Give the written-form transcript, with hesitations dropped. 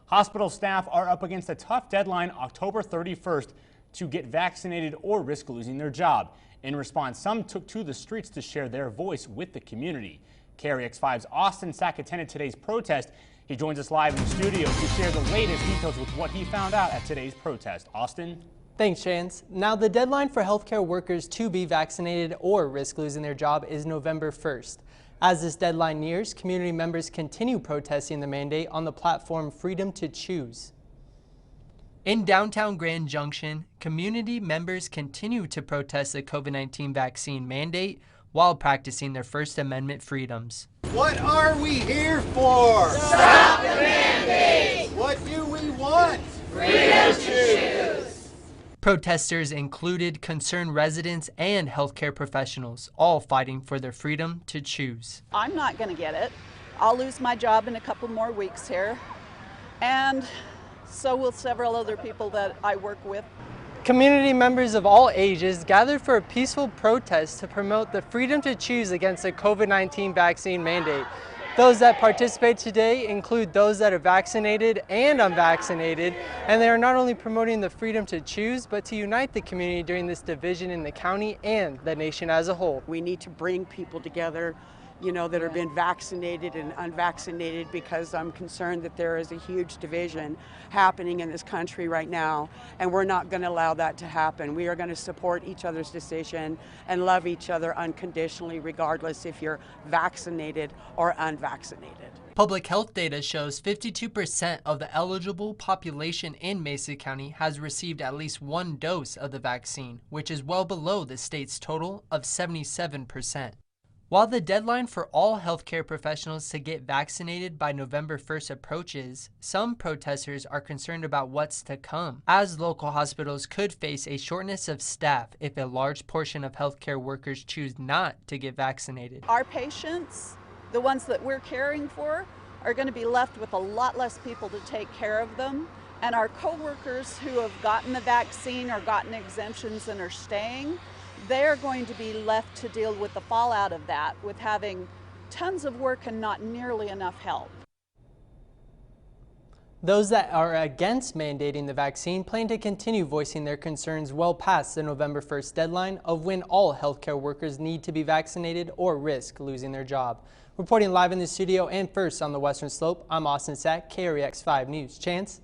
Hospital staff are up against a tough deadline, October 31st, to get vaccinated or risk losing their job. In response, some took to the streets to share their voice with the community. KREX5's Austin Sack attended today's protest. He joins us live in the studio to share the latest details with what he found out at today's protest. Austin? Thanks, Chance. Now, the deadline for healthcare workers to be vaccinated or risk losing their job is November 1st. As this deadline nears, community members continue protesting the mandate on the platform Freedom to Choose. In downtown Grand Junction, community members continue to protest the COVID-19 vaccine mandate while practicing their First Amendment freedoms. What are we here for? Stop the mandate! What do we want? Freedom to choose! Protesters included concerned residents and healthcare professionals, all fighting for their freedom to choose. I'm not going to get it. I'll lose my job in a couple more weeks here, and so will several other people that I work with. Community members of all ages gathered for a peaceful protest to promote the freedom to choose against the COVID-19 vaccine mandate. Those that participate today include those that are vaccinated and unvaccinated, and they are not only promoting the freedom to choose, but to unite the community during this division in the county and the nation as a whole. We need to bring people together, that have been vaccinated and unvaccinated, because I'm concerned that there is a huge division happening in this country right now, and we're not going to allow that to happen. We are going to support each other's decision and love each other unconditionally, regardless if you're vaccinated or unvaccinated. Public health data shows 52% of the eligible population in Mesa County has received at least one dose of the vaccine, which is well below the state's total of 77%. While the deadline for all healthcare professionals to get vaccinated by November 1st approaches, some protesters are concerned about what's to come, as local hospitals could face a shortness of staff if a large portion of healthcare workers choose not to get vaccinated. Our patients, the ones that we're caring for, are going to be left with a lot less people to take care of them. And our co-workers who have gotten the vaccine or gotten exemptions and are staying, they're going to be left to deal with the fallout of that, with having tons of work and not nearly enough help. Those that are against mandating the vaccine plan to continue voicing their concerns well past the November 1st deadline of when all healthcare workers need to be vaccinated or risk losing their job. Reporting live in the studio and first on the Western Slope, I'm Austin Sack, KREX5 News. Chance?